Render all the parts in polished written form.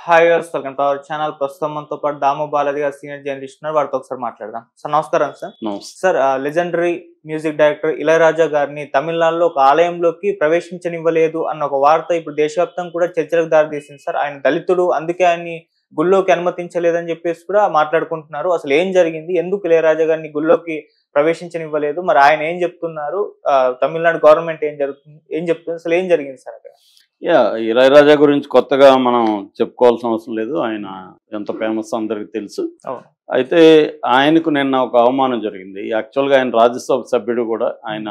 Hi viewers, welcome to our channel. ప్రస్తుతం మనతో పాటు దాము బాలాజీ గారు సీనియర్ జర్నలిస్ట్ ఉన్నారు. వారితో ఒకసారి మాట్లాడదాం. సార్ నమస్కారం. Sir sir legendary music director Ilaiyaraaja గారిని తమిళనాడులో ఒక ఆలయంలోకి ప్రవేశించనివ్వలేదు అన్న ఒక వార్త ఇప్పుడు దేశవ్యాప్తంగా కూడా చర్చలకు దారితీసింది. సార్ ఆయన దళితుడు, అందుకే ఆయన్ని గుళ్ళోకి అనుమతించలేదని చెప్పేసి కూడా మాట్లాడుకుంటున్నారు. అసలు ఏం జరిగింది, ఎందుకు ఇళయరాజా గారిని గుళ్ళోకి ప్రవేశించనివ్వలేదు, మరి ఆయన ఏం చెప్తున్నారు, తమిళనాడు గవర్నమెంట్ ఏం చెప్తుంది, అసలు ఏం జరిగింది సార్ అక్కడ? ఇళయరాజా గురించి కొత్తగా మనం చెప్పుకోవాల్సిన అవసరం లేదు. ఆయన ఎంత ఫేమస్ అందరికి తెలుసు. అయితే ఆయనకు నిన్న ఒక అవమానం జరిగింది. యాక్చువల్గా ఆయన రాజ్యసభ సభ్యుడు కూడా. ఆయన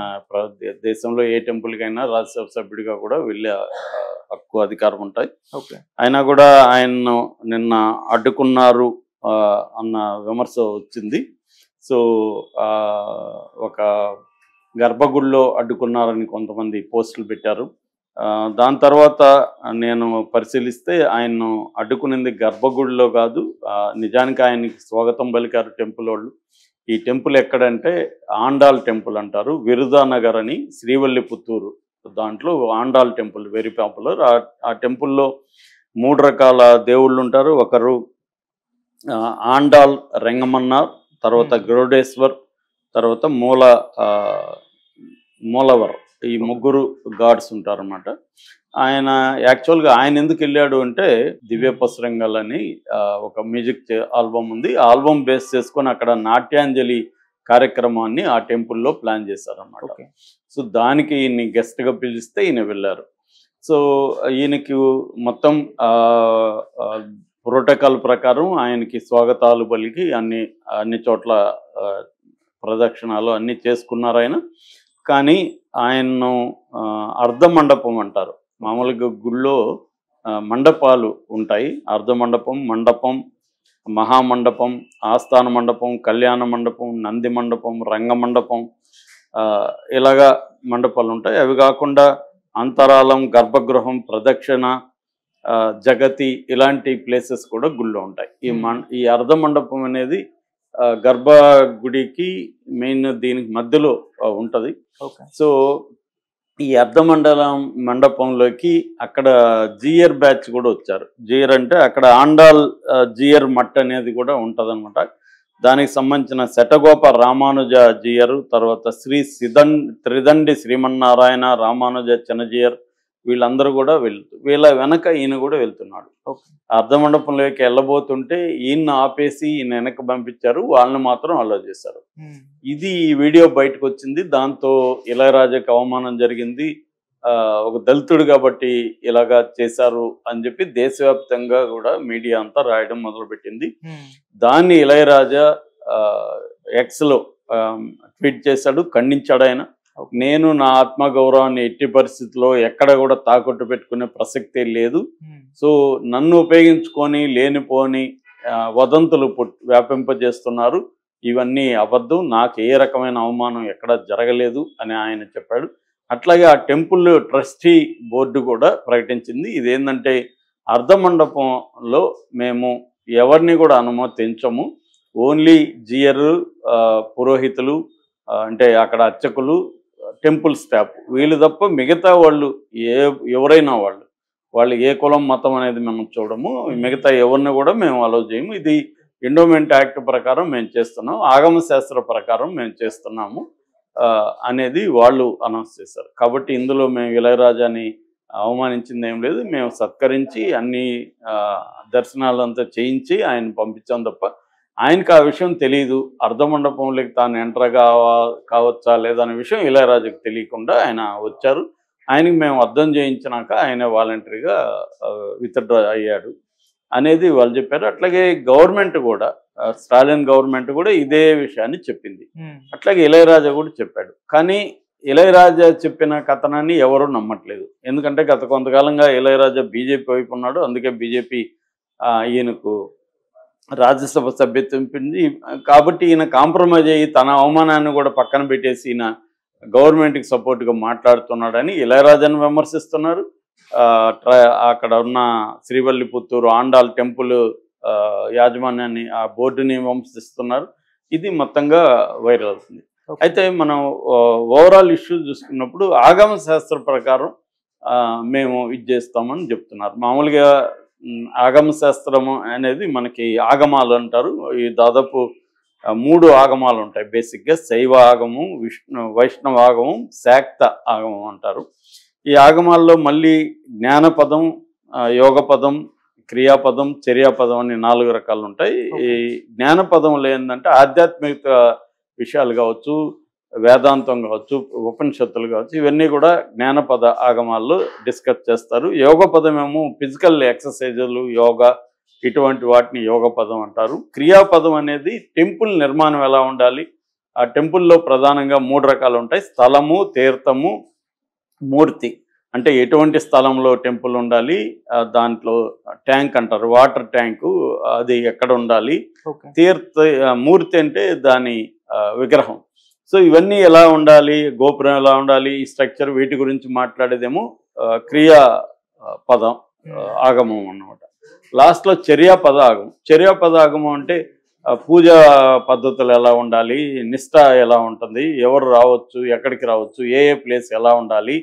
దేశంలో ఏ టెంపుల్కైనా రాజ్యసభ సభ్యుడిగా కూడా వెళ్ళే హక్కు, అధికారం ఉంటాయి. అయినా కూడా ఆయన్ను నిన్న అడ్డుకున్నారు అన్న విమర్శ వచ్చింది. సో ఒక గర్భగుడిలో అడ్డుకున్నారని కొంతమంది పోస్టులు పెట్టారు. దాని తర్వాత నేను పరిశీలిస్తే ఆయన్ను అడ్డుకునేది గర్భగుడిలో కాదు, నిజానికి ఆయనకి స్వాగతం పలికారు టెంపుల్ వాళ్ళు. ఈ టెంపుల్ ఎక్కడంటే ఆండాల్ టెంపుల్ అంటారు, విరుదానగర్ అని, శ్రీవల్లిపుత్తూరు దాంట్లో ఆండాల్ టెంపుల్ వెరీ పాపులర్. ఆ టెంపుల్లో 3 రకాల దేవుళ్ళు ఉంటారు. ఒకరు ఆండాల్ రంగమన్నార్, తర్వాత గరుడేశ్వర్, తర్వాత మూలవర్. ఈ 3 గాడ్స్ ఉంటారన్నమాట. ఆయన యాక్చువల్గా ఆయన ఎందుకు వెళ్ళాడు అంటే దివ్య పసరంగల్ అని ఒక మ్యూజిక్ ఆల్బమ్ ఉంది. ఆ ఆల్బమ్ బేస్ చేసుకొని అక్కడ నాట్యాంజలి కార్యక్రమాన్ని ఆ టెంపుల్లో ప్లాన్ చేశారన్నమాట. సో దానికి ఈయన్ని గెస్ట్గా పిలిస్తే ఈయన వెళ్ళారు. సో ఈయనకి మొత్తం ప్రోటోకాల్ ప్రకారం ఆయనకి స్వాగతాలు పలికి అన్ని చోట్ల ప్రదక్షిణాలు అన్నీ చేసుకున్నారు ఆయన. కానీ ఆయన్ను అర్ధ మండపం అంటారు. మామూలుగా గుళ్ళో మండపాలు ఉంటాయి. అర్ధ మండపం, మండపం, మహామండపం, ఆస్థాన మండపం, కళ్యాణ మండపం, నంది మండపం, రంగమండపం, ఇలాగా మండపాలు ఉంటాయి. అవి కాకుండా అంతరాలం, గర్భగృహం, ప్రదక్షిణ, జగతి, ఇలాంటి ప్లేసెస్ కూడా గుళ్ళో ఉంటాయి. ఈ అర్ధ మండపం అనేది గర్భగుడికి మెయిన్ దీనికి మధ్యలో ఉంటుంది. సో ఈ మండపంలోకి అక్కడ జియర్ బ్యాచ్ కూడా వచ్చారు. జియర్ అంటే అక్కడ ఆండాల్ జియర్ మట్ అనేది కూడా ఉంటుంది అనమాట. దానికి సంబంధించిన శటగోప రామానుజ జియర్, తర్వాత త్రిదండి శ్రీమన్నారాయణ రామానుజ చిన్నజియర్, వీళ్ళందరూ కూడా వీళ్ళ వెనక ఈయన కూడా వెళ్తున్నాడు. అర్ధ మండపంలోకి వెళ్ళబోతుంటే ఈయన ఆపేసి ఈయన వెనక పంపించారు, వాళ్ళని మాత్రం అలో చేశారు. ఇది ఈ వీడియో బయటకు వచ్చింది. దాంతో ఇళయరాజాకి అవమానం జరిగింది. ఒక దళితుడు కాబట్టి ఇలాగా చేశారు అని చెప్పి దేశవ్యాప్తంగా కూడా మీడియా అంతా రాయడం మొదలుపెట్టింది. దాన్ని ఇళయరాజా ఎక్స్లో ట్వీట్ చేశాడు, ఖండించాడు. ఆయన నేను నా ఆత్మగౌరవాన్ని ఎట్టి పరిస్థితుల్లో ఎక్కడ కూడా తాకట్టు పెట్టుకునే ప్రసక్తే లేదు. సో నన్ను ఉపయోగించుకొని లేనిపోని వదంతులు వ్యాపింపజేస్తున్నారు, ఇవన్నీ అబద్ధం, నాకు ఏ రకమైన అవమానం ఎక్కడ జరగలేదు అని ఆయన చెప్పాడు. అట్లాగే ఆ టెంపుల్ ట్రస్టీ బోర్డు కూడా ప్రకటించింది. ఇదేంటంటే అర్ధ మండపంలో మేము ఎవరిని కూడా అనుమతించము, ఓన్లీ జియర్, పురోహితులు, అంటే అక్కడ అర్చకులు, టెంపుల్ స్టాఫ్, వీళ్ళు తప్ప మిగతా వాళ్ళు ఎవరైనా వాళ్ళు ఏ కులం మతం అనేది మేము చూడము, మిగతా ఎవరిని కూడా మేము అలో చేయము. ఇది ఎండోమెంట్ యాక్ట్ ప్రకారం మేము చేస్తున్నాం, ఆగమ శాస్త్ర ప్రకారం మేము చేస్తున్నాము అనేది వాళ్ళు అనౌన్స్ చేశారు. కాబట్టి ఇందులో మేము ఇళయరాజాని అవమానించింది ఏం లేదు. మేము సత్కరించి అన్ని దర్శనాలంతా చేయించి ఆయన పంపించాం తప్ప ఆయనకు ఆ విషయం తెలియదు. అర్ధ మండపంలోకి తాను ఎంటర్ కావచ్చా లేదా అనే విషయం ఇళయరాజాకి తెలియకుండా ఆయన వచ్చారు. ఆయనకి మేము అర్థం చేయించినాక ఆయన వాలంటరీగా విత్డ్రా అయ్యాడు అనేది వాళ్ళు చెప్పారు. అట్లాగే గవర్నమెంట్ కూడా, స్టాలిన్ గవర్నమెంట్ కూడా ఇదే విషయాన్ని చెప్పింది. అట్లాగే ఇళయరాజా కూడా చెప్పాడు. కానీ ఇళయరాజా చెప్పిన కథనాన్ని ఎవరూ నమ్మట్లేదు. ఎందుకంటే గత కొంతకాలంగా ఇళయరాజా బీజేపీ వైపు ఉన్నాడు. అందుకే బీజేపీ ఈయనకు రాజ్యసభ సభ్యత్వం పిండి కాబట్టి ఈయన కాంప్రమైజ్ అయ్యి తన అవమానాన్ని కూడా పక్కన పెట్టేసి ఈయన గవర్నమెంట్కి సపోర్ట్గా మాట్లాడుతున్నాడని ఇళయరాజాను విమర్శిస్తున్నారు. అక్కడ ఉన్న శ్రీవల్లిపుత్తూరు ఆండాల్ టెంపుల్ యాజమాన్యాన్ని, ఆ బోర్డుని విమర్శిస్తున్నారు. ఇది మొత్తంగా వైరల్ అవుతుంది. అయితే మనం ఓవరాల్ ఇష్యూ చూసుకున్నప్పుడు ఆగమ శాస్త్ర ప్రకారం మేము ఇది చేస్తామని చెప్తున్నారు. మామూలుగా ఆగమ శాస్త్రము అనేది మనకి ఆగమాలు అంటారు. ఈ దాదాపు 3 ఆగమాలు ఉంటాయి బేసిక్గా. శైవ ఆగమం, వైష్ణవ ఆగమం, శాక్త ఆగమం అంటారు. ఈ ఆగమాల్లో మళ్ళీ జ్ఞానపదం, యోగపదం, క్రియాపదం, చర్యాపదం అని 4 రకాలు ఉంటాయి. ఈ జ్ఞానపదంలో ఏంటంటే ఆధ్యాత్మిక విషయాలు కావచ్చు, వేదాంతం కావచ్చు, ఉపనిషత్తులు కావచ్చు, ఇవన్నీ కూడా జ్ఞానపద ఆగమాల్లో డిస్కస్ చేస్తారు. యోగ పదం ఏమో ఫిజికల్ ఎక్సర్సైజులు, యోగా, ఇటువంటి వాటిని యోగ పదం అంటారు. క్రియాపదం అనేది టెంపుల్ నిర్మాణం ఎలా ఉండాలి, ఆ టెంపుల్లో ప్రధానంగా 3 రకాలు ఉంటాయి. స్థలము, తీర్థము, మూర్తి. అంటే ఎటువంటి స్థలంలో టెంపుల్ ఉండాలి, దాంట్లో ట్యాంక్ అంటారు, వాటర్ ట్యాంకు, అది ఎక్కడ ఉండాలి, మూర్తి అంటే దాని విగ్రహం. సో ఇవన్నీ ఎలా ఉండాలి, గోపురం ఎలా ఉండాలి, ఈ స్ట్రక్చర్, వీటి గురించి మాట్లాడేదేమో క్రియా పదం ఆగమం అన్నమాట. లాస్ట్లో చర్యాపద ఆగమం. చర్యాపద ఆగమం అంటే పూజా పద్ధతులు ఎలా ఉండాలి, నిష్ఠ ఎలా ఉంటుంది, ఎవరు రావచ్చు, ఎక్కడికి రావచ్చు, ఏ ప్లేస్ ఎలా ఉండాలి,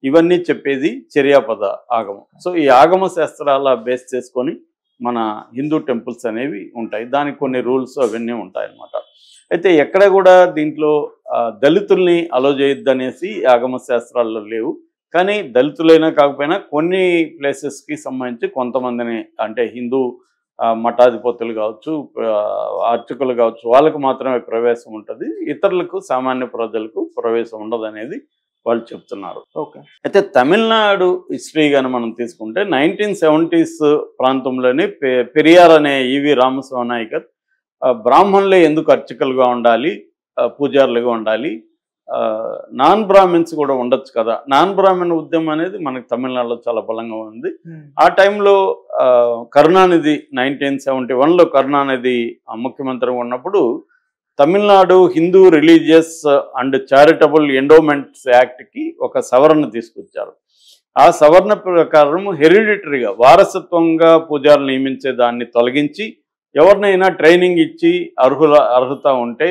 ఇవన్నీ చెప్పేది చర్యాపద ఆగమం. సో ఈ ఆగమ శాస్త్రాల బేస్ చేసుకొని మన హిందూ టెంపుల్స్ అనేవి ఉంటాయి. దానికి కొన్ని రూల్స్ అవన్నీ ఉంటాయి అన్నమాట. అయితే ఎక్కడ కూడా దీంట్లో దళితుల్ని అలో చేయొద్దు అనేసి ఆగమ శాస్త్రాల్లో లేవు. కానీ దళితులైనా కాకపోయినా కొన్ని ప్లేసెస్కి సంబంధించి కొంతమందిని, అంటే హిందూ మఠాధిపతులు కావచ్చు, అర్చకులు కావచ్చు, వాళ్ళకు మాత్రమే ప్రవేశం ఉంటుంది. ఇతరులకు, సామాన్య ప్రజలకు ప్రవేశం ఉండదు అనేది వాళ్ళు చెప్తున్నారు. అయితే తమిళనాడు హిస్టరీ కానీ మనం తీసుకుంటే 1970s ప్రాంతంలోనే పెరియార్ అనే ఈవి రామస్వామి నాయకర్ బ్రాహ్మణులే ఎందుకు అర్చకులుగా ఉండాలి, పూజారులుగా ఉండాలి, నాన్ బ్రాహ్మిన్స్ కూడా ఉండొచ్చు కదా, నాన్ బ్రాహ్మణ ఉద్యమం అనేది మనకి తమిళనాడులో చాలా బలంగా ఉంది. ఆ టైంలో కరుణానిధి 1971లో కరుణానిధి ముఖ్యమంత్రిగా ఉన్నప్పుడు Tamil Nadu Hindu religious and charitable endowments యాక్ట్కి ఒక సవరణ తీసుకొచ్చారు. ఆ సవరణ ప్రకారం హెరిడిటరీగా, వారసత్వంగా పూజారులు నియమించే దాన్ని తొలగించి ఎవరినైనా ట్రైనింగ్ ఇచ్చి అర్హత ఉంటే,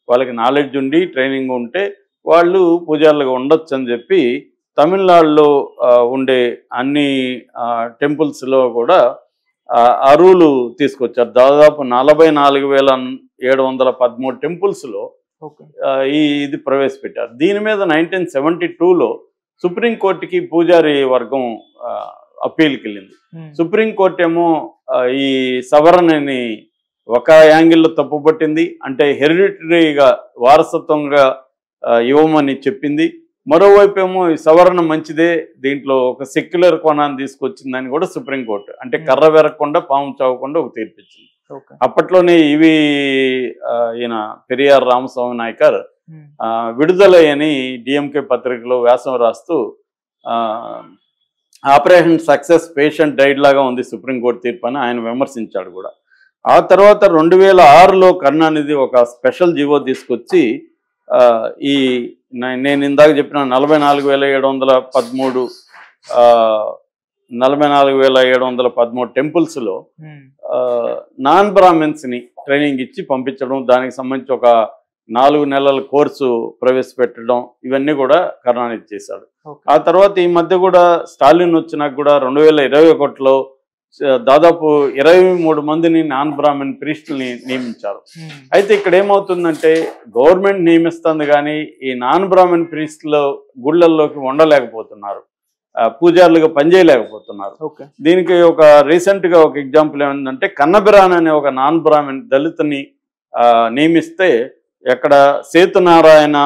వాళ్ళకి నాలెడ్జ్ ఉండి ట్రైనింగ్ ఉంటే వాళ్ళు పూజారులుగా ఉండొచ్చు అని చెప్పి తమిళనాడులో ఉండే అన్ని టెంపుల్స్లో కూడా ఆ రూలు తీసుకొచ్చారు. దాదాపు 44,713 టెంపుల్స్లో ఇది ప్రవేశపెట్టారు. దీని మీద 1972లో సుప్రీంకోర్టుకి పూజారి వర్గం అప్పీల్కి వెళ్ళింది. సుప్రీంకోర్టు ఏమో ఈ సవరణని ఒక యాంగిల్లో తప్పుపట్టింది. అంటే హెరిడిటరీగా, వారసత్వంగా ఇవ్వమని చెప్పింది. మరోవైపు ఏమో ఈ సవరణ మంచిదే, దీంట్లో ఒక సెక్యులర్ కోణాన్ని తీసుకొచ్చిందని కూడా సుప్రీంకోర్టు, అంటే కర్ర వెరగకుండా పాము చావకుండా ఒక తీర్పిచ్చింది. అప్పట్లోనే ఇవి ఈయన పెరియార్ రామస్వామి నాయకర్ విడుదలయ్యని డిఎంకే పత్రికలో వ్యాసం రాస్తూ ఆపరేషన్ సక్సెస్, పేషెంట్ డైడ్ లాగా ఉంది సుప్రీంకోర్టు తీర్పు అని ఆయన విమర్శించాడు కూడా. ఆ తర్వాత 2006లో కరుణానిధి ఒక స్పెషల్ జీవో తీసుకొచ్చి ఈ నేను ఇందాక చెప్పిన 44,713 టెంపుల్స్లో నాన్ బ్రాహ్మిన్స్ని ట్రైనింగ్ ఇచ్చి పంపించడం, దానికి సంబంధించి ఒక 4 నెలల కోర్సు ప్రవేశపెట్టడం, ఇవన్నీ కూడా కరుణానిధి చేశాడు. ఆ తర్వాత ఈ మధ్య కూడా స్టాలిన్ వచ్చినాక కూడా 2021లో దాదాపు 23 మందిని నాన్ బ్రాహ్మణ్ ప్రీస్టుల్ని నియమించారు. అయితే ఇక్కడ ఏమవుతుందంటే గవర్నమెంట్ నియమిస్తుంది కానీ ఈ నాన్ బ్రాహ్మణ్ ప్రీస్టులు గుళ్ళల్లోకి ఉండలేకపోతున్నారు, పూజారులుగా పనిచేయలేకపోతున్నారు. దీనికి ఒక రీసెంట్గా ఒక ఎగ్జాంపుల్ ఏమైందంటే కన్నబిరాన్ అనే ఒక నాన్ బ్రాహ్మణ్ దళితుని నియమిస్తే, ఎక్కడ సేతునారాయణ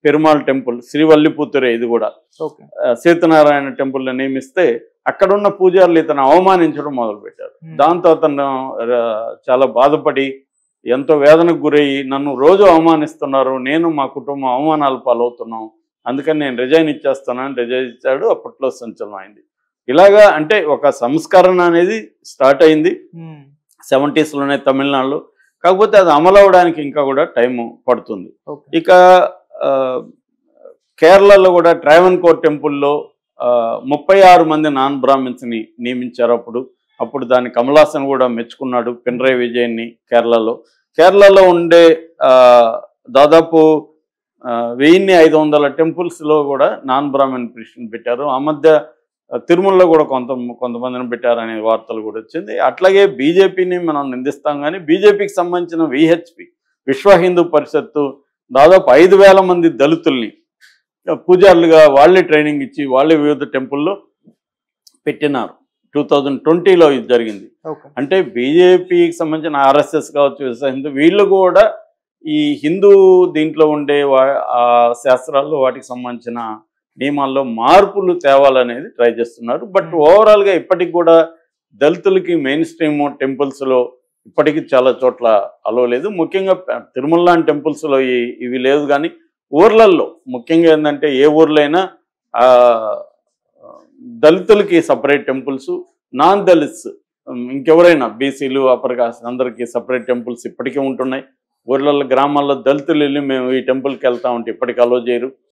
పెరుమాళ్ టెంపుల్, శ్రీవల్లిపుత్తురే, ఇది కూడా సేతునారాయణ టెంపుల్లో నియమిస్తే అక్కడున్న పూజారులు ఇతను అవమానించడం మొదలుపెట్టారు. దాంతో అతను చాలా బాధపడి ఎంతో వేదనకు గురయ్యి, నన్ను రోజు అవమానిస్తున్నారు, నేను మా కుటుంబం అవమానాలు పాలవుతున్నాం, అందుకని నేను రిజైన్ ఇచ్చేస్తానని రిజైన్ ఇచ్చాడు. అప్పట్లో సంచలనం అయింది. ఇలాగా అంటే ఒక సంస్కరణ అనేది స్టార్ట్ అయింది 70sలోనే తమిళనాడులో. కాకపోతే అది అమలు అవడానికి ఇంకా కూడా టైం పడుతుంది. ఇక కేరళలో కూడా ట్రావెన్కోర్ టెంపుల్లో 36 మంది నాన్ బ్రాహ్మిన్స్ని నియమించారు. అప్పుడు దాన్ని కమలాసన్ కూడా మెచ్చుకున్నాడు, పినరయ్ విజయన్ని. కేరళలో ఉండే దాదాపు 1500 టెంపుల్స్లో కూడా నాన్ బ్రాహ్మణ్ ప్రీస్టుని పెట్టారు. ఆ మధ్య తిరుమలలో కూడా కొంతమందిని పెట్టారనే వార్తలు కూడా వచ్చింది. అట్లాగే బీజేపీని మనం నిందిస్తాం, కానీ బీజేపీకి సంబంధించిన విహెచ్పి విశ్వ హిందూ పరిషత్తు దాదాపు 5,000 మంది దళితుల్ని పూజారులుగా వాళ్ళే ట్రైనింగ్ ఇచ్చి వాళ్ళే వివిధ టెంపుల్లో పెట్టినారు. 2020లో ఇది జరిగింది. అంటే బీజేపీకి సంబంధించిన ఆర్ఎస్ఎస్ కావచ్చు, విశ్వ హిందూ, వీళ్ళు కూడా ఈ హిందూ దీంట్లో ఉండే శాస్త్రాల్లో వాటికి సంబంధించిన నియమాల్లో మార్పులు తేవాలనేది ట్రై చేస్తున్నారు. బట్ ఓవరాల్గా ఇప్పటికి కూడా దళితులకి మెయిన్ స్ట్రీమ్ టెంపుల్స్లో ఇప్పటికీ చాలా చోట్ల అలో లేదు. ముఖ్యంగా తిరుమల లాంటి టెంపుల్స్లో ఇవి లేదు. కానీ ఊర్లల్లో ముఖ్యంగా ఏంటంటే ఏ ఊర్లో అయినా దళితులకి సపరేట్ టెంపుల్స్, నాన్ దళిత్స్ ఇంకెవరైనా బీసీలు అప్పర్ కాస్ట్ అందరికీ సపరేట్ టెంపుల్స్ ఇప్పటికీ ఉంటున్నాయి. ఊర్లలో గ్రామాల్లో దళితులు వెళ్ళి మేము ఈ టెంపుల్కి వెళ్తా ఉంటే ఇప్పటికీ అలో చేయరు.